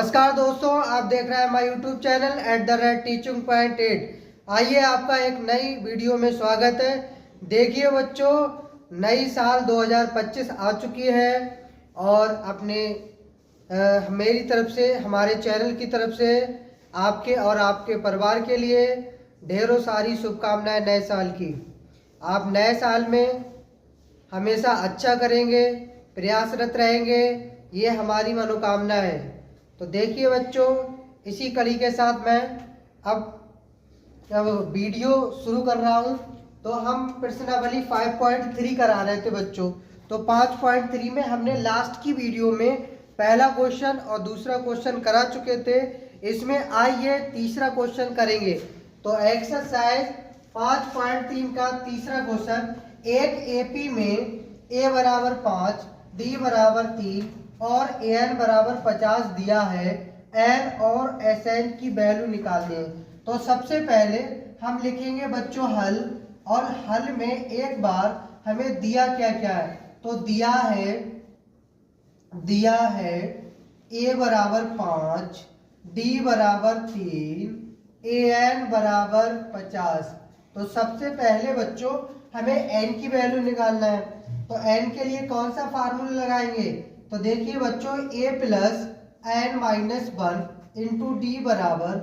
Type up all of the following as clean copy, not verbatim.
नमस्कार दोस्तों, आप देख रहे हैं हमारा यूट्यूब चैनल @teaching.8। आइए, आपका एक नई वीडियो में स्वागत है। देखिए बच्चों, नई साल 2025 आ चुकी है और मेरी तरफ से, हमारे चैनल की तरफ से आपके और आपके परिवार के लिए ढेरों सारी शुभकामनाएं नए साल की। आप नए साल में हमेशा अच्छा करेंगे, प्रयासरत रहेंगे, ये हमारी मनोकामना है। तो देखिए बच्चों, इसी कड़ी के साथ मैं अब वीडियो शुरू कर रहा हूँ। तो हम प्रश्नावली 5.3 करा रहे थे बच्चों। तो 5.3 में हमने लास्ट की वीडियो में पहला क्वेश्चन और दूसरा क्वेश्चन करा चुके थे। इसमें आइए तीसरा क्वेश्चन करेंगे। तो एक्सरसाइज 5.3 का तीसरा क्वेश्चन, एक एपी में a बराबर 5, d बराबर 3 और an बराबर 50 दिया है। n और sn की वैल्यू निकालनी है। तो सबसे पहले हम लिखेंगे बच्चों हल, और हल में एक बार हमें दिया क्या क्या है। तो दिया है a बराबर 5, d बराबर 3, an बराबर 50। तो सबसे पहले बच्चों हमें n की वैल्यू निकालना है। तो n के लिए कौन सा फार्मूला लगाएंगे। तो देखिए बच्चों, a plus n minus 1 into D बराबर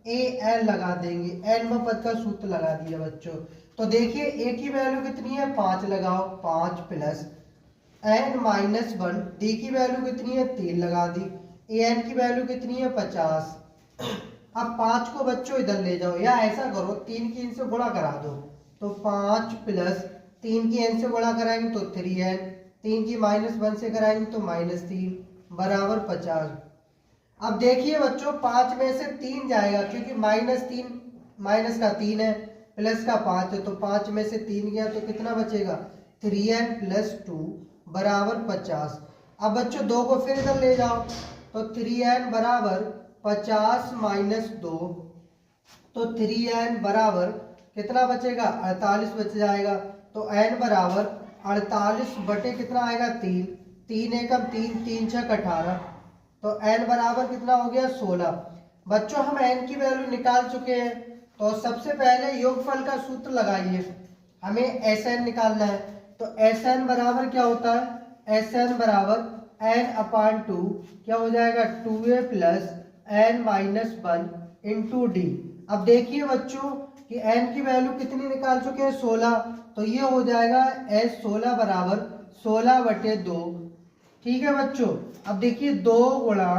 a n लगा देंगे। n पद का सूत्र लगा दिया बच्चों। तो देखिए a की वैल्यू कितनी है, 5 लगाओ, 5 प्लस n माइनस 1, d की वैल्यू कितनी है, 3 लगा दी, an की वैल्यू कितनी है, 50। अब 5 को बच्चों इधर ले जाओ, या ऐसा करो 3 की इनसे गुणा करा दो। तो 5 प्लस 3 की n से गुणा कराएंगे तो 3n, 3 की माइनस 1 से कराएंगे तो -3 बराबर 50। अब देखिए बच्चों, 5 में से 3 जाएगा क्योंकि -3 माइनस का 3 है, प्लस का 5 है। तो 5 में से 3 गया तो कितना बचेगा, 3n प्लस 2 बराबर 50। अब बच्चों 2 को फिर इधर ले जाओ। तो 3n बराबर 50 माइनस 2, तो 3n बराबर कितना बचेगा, 48 बच जाएगा। तो n बराबर 48 बटे कितना आएगा, 3, 3 एकम 3, 3 छक 18। तो n बराबर कितना हो गया, 16। बच्चों हम n की वैल्यू निकाल चुके हैं। तो सबसे पहले योगफल का सूत्र लगाइए, हमें Sn निकालना है। तो Sn बराबर क्या होता है, Sn बराबर n/2 क्या हो जाएगा, 2a plus n minus 1 into D. अब देखिए बच्चों कि n की वैल्यू कितनी निकाल चुके हैं, 16। तो ये हो जाएगा S16 बराबर 16 बटे 2। ठीक है बच्चों। अब देखिए 2 गुणा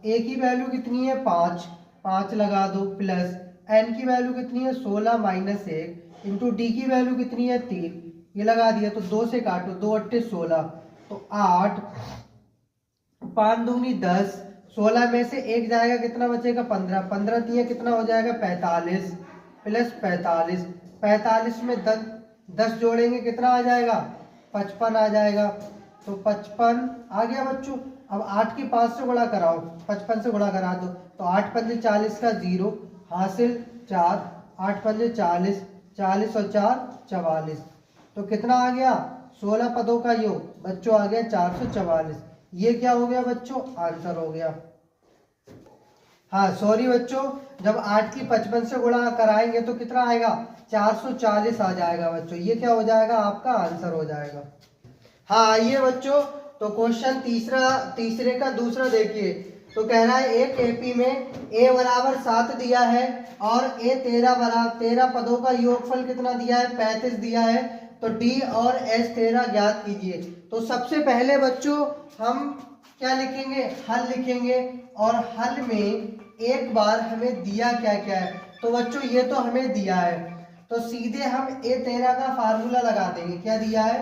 a की वैल्यू कितनी है, 5, 5 लगा दो, प्लस n की वैल्यू कितनी है, 16 माइनस 1 इंटू डी की वैल्यू कितनी है, 3, ये लगा दिया। तो 2 से काटो, 2 अट्ठे 16, तो 8, 5 दूनी 10, 16 में से 1 जाएगा कितना बचेगा, 15, 15 दिया कितना हो जाएगा, 45 प्लस 45, 45 में 10 जोड़ेंगे कितना आ जाएगा, 55 आ जाएगा। तो 55 आ गया बच्चों। अब 8 की 5 से गुणा कराओ, 55 से गुणा करा दो। तो 8 पंजे 40 का 0 हासिल 4, 8 पंजे 40, 40 और 4 44। तो कितना आ गया, 16 पदों का योग बच्चों आ गया 444। ये क्या हो गया बच्चों, आंसर हो गया। हाँ सॉरी बच्चों, जब 8 की 55 से गुणा कराएंगे तो कितना आएगा, 440 आ जाएगा बच्चों। ये क्या हो जाएगा, आपका आंसर हो जाएगा। हाँ आइए बच्चों, तो क्वेश्चन तीसरे का दूसरा देखिए। तो कह रहा है एक एपी में a बराबर 7 दिया है और a 13 पदों का योगफल कितना दिया है, 35 दिया है। तो d और s 13 ज्ञात कीजिए। तो सबसे पहले बच्चों हम क्या लिखेंगे, हल लिखेंगे, और हल में एक बार हमें दिया क्या क्या है। तो बच्चों ये तो हमें दिया है, तो सीधे हम a13 का फार्मूला लगा देंगे। क्या दिया है,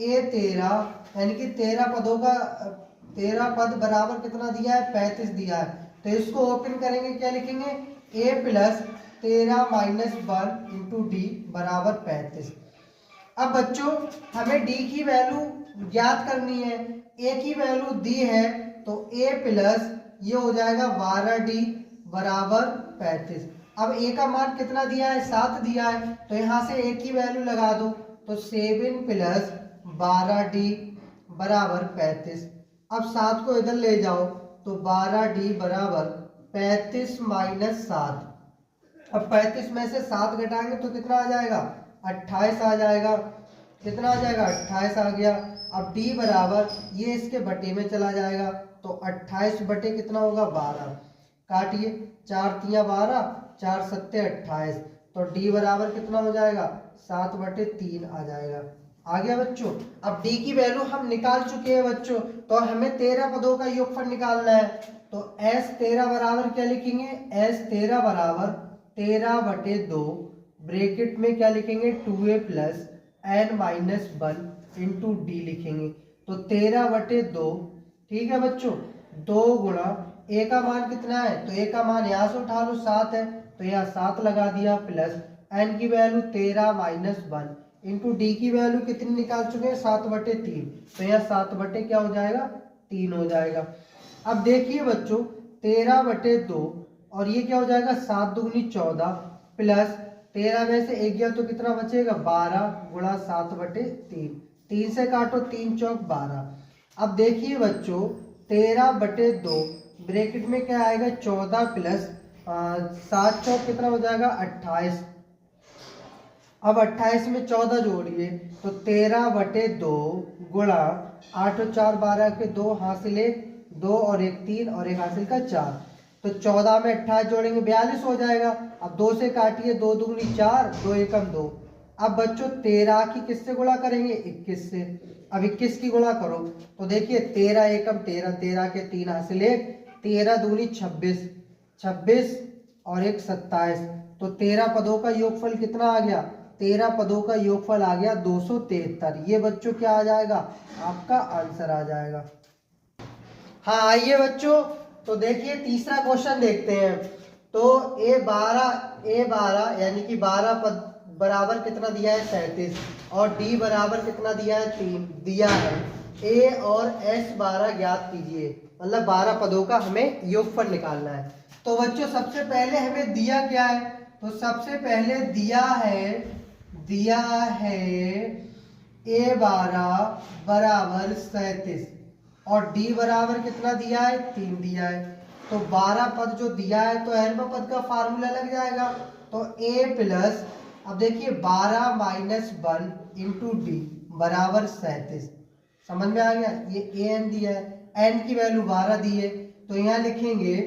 a13 यानी कि 13 पदों का 13 पद बराबर कितना दिया है, 35 दिया है। तो इसको ओपन करेंगे, क्या लिखेंगे, a plus 13 minus 1 into D बराबर 35। अब बच्चों हमें d की वैल्यू ज्ञात करनी है। a की वैल्यू दी है, तो a प्लस ये हो जाएगा 12d बराबर 35। अब a का मान कितना दिया है, 7 दिया है। तो यहाँ से a की वैल्यू लगा दो। तो 7 प्लस 12d बराबर 35। अब 7 को इधर ले जाओ, तो 12d बराबर 35 माइनस 7। अब 35 में से 7 घटाएंगे तो कितना आ जाएगा? 28 आ जाएगा। कितना आ जाएगा? 28 आ गया। अब d बराबर ये इसके बटे में चला जाएगा तो 28 बटे कितना होगा? 12। काटिए, 4 तिया 12, 4 सत्ते 28, तो d बराबर कितना हो जाएगा? 7 बटे 3 आ जाएगा। आ गया बच्चों। अब d की वैल्यू हम निकाल चुके हैं बच्चों, तो हमें 13 पदों का योगफल निकालना है। तो s13 बराबर क्या लिखेंगे? s13 बराबर 13 बटे 2 ब्रैकेट में क्या लिखेंगे? 2a plus n minus 1 into D लिखेंगे। तो 13 बटे 2, ठीक है बच्चों, 2 गुणा a का मान कितना है? तो a का मान यहाँ से उठा लो, 7 है, तो यहाँ 7 लगा दिया, प्लस n की वैल्यू 13 माइनस 1 इंटू डी की वैल्यू कितनी निकाल चुके हैं? 7 बटे 3, तो यहाँ 7 बटे क्या हो जाएगा? 3 हो जाएगा। अब देखिए बच्चों, 13 बटे 2 और ये क्या हो जाएगा? 7 दूनी 14 प्लस 13 में से 1 गया तो कितना बचेगा? 12 गुणा 7 बटे 3, 3 से काटो, 3 चौक 12। अब देखिए बच्चों, 13 बटे 2 ब्रैकेट में क्या आएगा? 14 प्लस 7 चौक कितना हो जाएगा? 28। अब 28 में 14 जोड़िए तो 13 बटे 2 गुणा 8 और 4 12 के 2 हासिल 1, 2 और 1 3 और 1 हासिल का 4, तो 14 में 28 जोड़ेंगे 42 हो जाएगा। अब 2 से काटिए, 2 दूनी 4, 2 एकम 2। अब बच्चों 13 की किससे गुणा करेंगे? 21 से। अब 21 की गुणा करो तो देखिए 13 एकम 13, 13 के 3 हासिल 1, 13 दूनी 26, 26 और 1 27, तो 13 पदों का योगफल कितना आ गया? 13 पदों का योगफल आ गया 273। ये बच्चों क्या आ जाएगा? आपका आंसर आ जाएगा। हाँ आइए बच्चों, तो देखिए तीसरा क्वेश्चन देखते हैं। तो a12 यानी कि 12 पद बराबर कितना दिया है? 37, और d बराबर कितना दिया है? 3 दिया है। a और s12 ज्ञात कीजिए, मतलब 12 पदों का हमें योगफल निकालना है। तो बच्चों सबसे पहले हमें दिया क्या है? तो सबसे पहले दिया है a12 बराबर 37 और d बराबर कितना दिया है? 3 दिया है। तो 12 पद जो दिया है तो n पद का फार्मूला लग जाएगा, तो a प्लस, अब देखिए 12 माइनस 1 इंटू डी बराबर 37। समझ में आ गया? ये an दिया है, n की वैल्यू 12 दी है, तो यहाँ लिखेंगे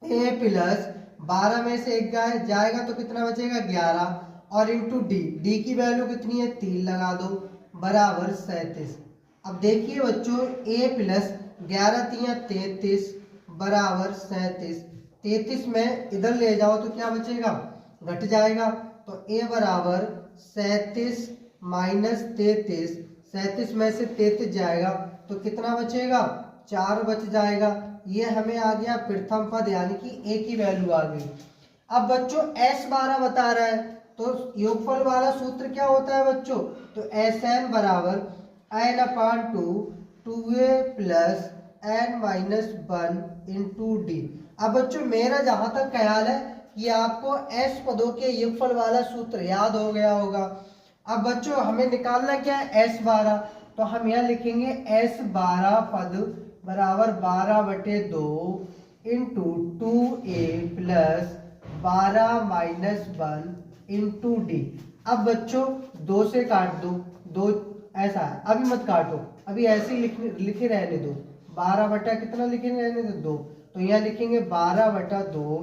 a प्लस 12 में से 1 जाएगा तो कितना बचेगा? 11 और इंटू डी की वैल्यू कितनी है? 3 लगा दो बराबर 37। अब देखिए बच्चों, a प्लस 11 तिया 33 बराबर 37, 33 में इधर ले जाओ तो क्या बचेगा? घट जाएगा, तो a बराबर 37 माइनस 33, 37 में से 33 जाएगा तो कितना बचेगा? 4 बच जाएगा। ये हमें आ गया प्रथम पद, यानी कि a की वैल्यू आ गई। अब बच्चों s12 बता रहा है, तो योगफल वाला सूत्र क्या होता है बच्चों? तो Sn बराबर n अपान 2a plus n minus 1 into D. अब बच्चों मेरा जहां तक ख्याल है कि आपको s पदों के योगफल वाला सूत्र याद हो गया होगा। अब बच्चों हमें निकालना क्या है? s12, तो हम यहाँ लिखेंगे s12 पद बराबर 12 बटे 2 into 2a plus 12 minus 1 into D. अब बच्चों 2 से काट दो, 2 ऐसा है, अभी मत काटो, अभी ऐसे ही लिखे रहने दो। 12 बटा कितना लिखे रहने दो? 2, तो यहाँ लिखेंगे 12 बटा 2,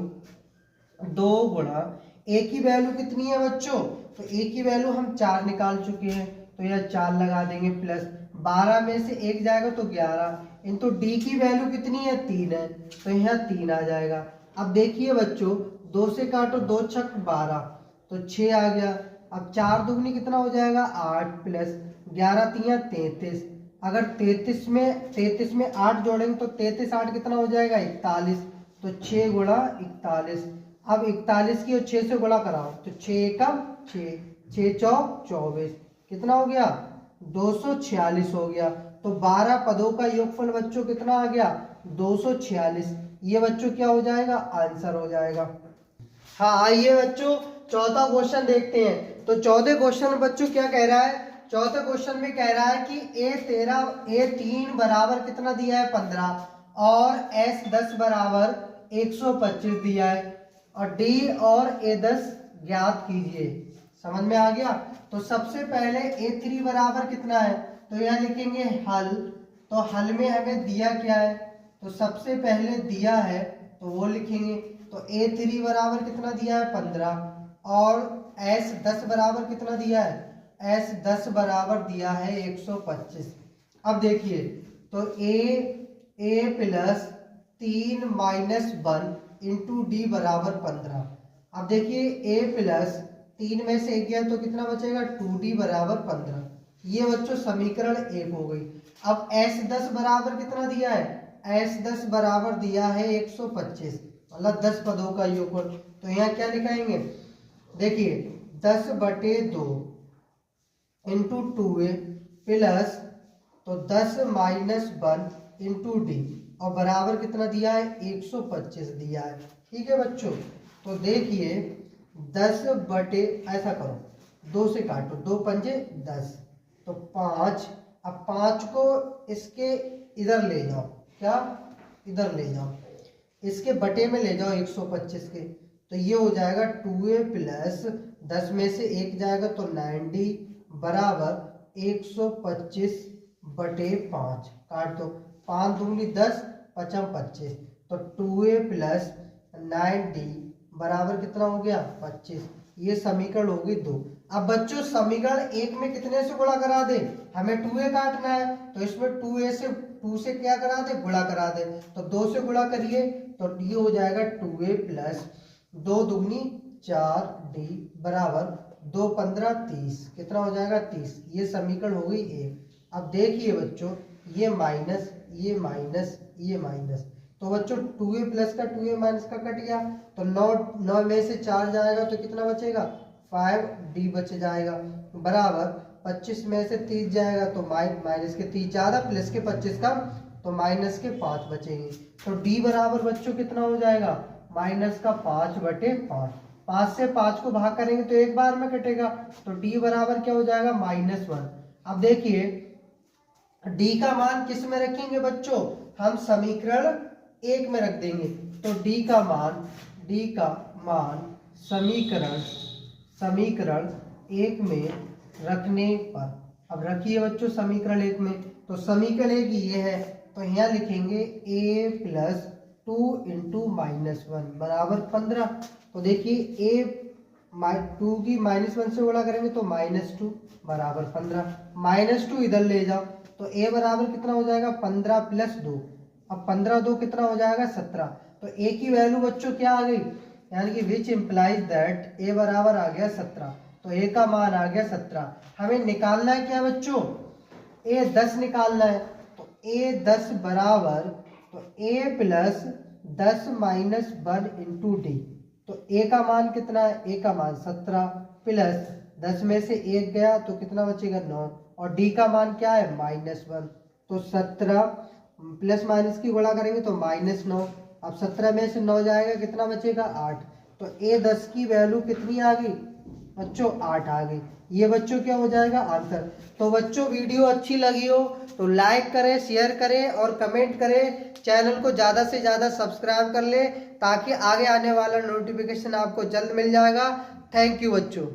2 गुणा a की वैल्यू कितनी है बच्चों? तो a की वैल्यू हम 4 निकाल चुके हैं, तो यहाँ 4 लगा देंगे, प्लस 12 में से 1 जाएगा तो 11 इंटू डी की वैल्यू कितनी है? 3 है, तो यहाँ 3 आ जाएगा। अब देखिए बच्चों, 2 से काटो, 2 छक 12, तो 6 आ गया। अब 4 दुगनी कितना हो जाएगा? 8 प्लस 11 तिया 33। अगर 33 में 8 जोड़ेंगे तो 33 8 कितना हो जाएगा? 41, तो 6 गुणा 41। अब 41 की और 6 से गुणा कराओ तो 6 एकम 6, 6 चौक 24, कितना हो गया? 246 हो गया। तो 12 पदों का योगफल बच्चों कितना आ गया? 246। ये बच्चों क्या हो जाएगा? आंसर हो जाएगा। हाँ आइए बच्चों चौथा क्वेश्चन देखते हैं। तो चौथे क्वेश्चन में बच्चों क्या कह रहा है? चौथे क्वेश्चन में कह रहा है कि a3 बराबर कितना दिया है? 15, और S10 बराबर 125 दिया है और D और A10 ज्ञात कीजिए। समझ में आ गया। तो सबसे पहले A3 बराबर कितना है, तो यहाँ लिखेंगे हल। तो हल में हमें दिया क्या है, तो सबसे पहले दिया है तो वो लिखेंगे। तो A3 बराबर कितना दिया है 15 और S10 बराबर कितना दिया है, S10 बराबर दिया है 125। अब देखिए तो A plus 3 minus 1 into D बराबर 15। अब देखिए A प्लस 3 में से 1 गया तो कितना बचेगा 2D बराबर 15। ये बच्चों समीकरण 1 हो गई। अब S10 बराबर कितना दिया है, S10 बराबर दिया है 125, मतलब 10 पदों का योगफल। तो यहाँ क्या लिखाएंगे, देखिए 10/2 इंटू 2A प्लस तो 10 माइनस 1 इंटू डी और बराबर कितना दिया है 125 दिया है। ठीक है बच्चों। तो देखिए 10/, ऐसा करो 2 से काटो, 2 पंजे 10 तो 5। अब 5 को इसके इधर ले जाओ, क्या इधर ले जाओ, इसके बटे में ले जाओ 125 के। तो ये हो जाएगा 2A प्लस 10 में से 1 जाएगा तो 9D बराबर 125/5। काट दो, 5 दूनी 10, 5 25। तो 2A प्लस 9D बराबर कितना हो गया 25। ये समीकरण होगी 2। अब बच्चों समीकरण 1 में कितने से गुणा करा दे, हमें 2A काटना है तो इसमें 2 से क्या करा दे, गुणा करा दे। तो 2 से गुणा करिए तो ये हो जाएगा 2A प्लस 2 दूनी 4D बराबर 2 15 30। कितना हो जाएगा 30। ये समीकरण हो गई 1। अब देखिए बच्चों ये माइनस ये माइनस ये माइनस, तो बच्चों 2A प्लस का 2A माइनस का कट गया। तो 9 में से 4 जाएगा तो कितना बचेगा 5D बच जाएगा बराबर 25 में से 30 जाएगा तो माइनस के 30 ज़्यादा प्लस के 25 कम तो माइनस के 5 बचेंगे। तो D बराबर बच्चों कितना हो जाएगा माइनस का 5/5। 5 से 5 को भाग करेंगे तो एक बार में कटेगा। तो D बराबर क्या हो जाएगा -1। अब देखिए D का मान किस में रखेंगे बच्चों, हम समीकरण 1 में रख देंगे। तो D का मान समीकरण 1 में रखने पर, अब रखिए बच्चों समीकरण 1 में। तो समीकरण 1 ये है तो यहाँ लिखेंगे A प्लस 2 इंटू -1 बराबर 15। तो देखिए A 2 की -1 से गुणा करेंगे तो -2 बराबर 15। -2 इधर ले जाओ तो A बराबर कितना हो जाएगा 15 प्लस 2। अब 15 2 कितना हो जाएगा 17। तो A की वैल्यू बच्चों क्या आ गई, यानी कि विच इम्प्लाइज दैट A बराबर आ गया 17। तो A का मान आ गया 17। हमें निकालना है क्या बच्चों, A10 निकालना है। तो A10 बराबर तो A plus 10 minus 1 into D. तो A का मान कितना है, A का मान 17 प्लस 10 में से 1 गया तो कितना बचेगा 9 और D का मान क्या है -1। तो 17 प्लस माइनस की गुणा करेंगे तो -9। अब 17 में से 9 जाएगा कितना बचेगा 8। तो A10 की वैल्यू कितनी आ गई बच्चों 8 आ गई। ये बच्चों क्या हो जाएगा आंसर। तो बच्चों वीडियो अच्छी लगी हो तो लाइक करें, शेयर करें और कमेंट करें। चैनल को ज़्यादा से ज़्यादा सब्सक्राइब कर ले ताकि आगे आने वाला नोटिफिकेशन आपको जल्द मिल जाएगा। थैंक यू बच्चों।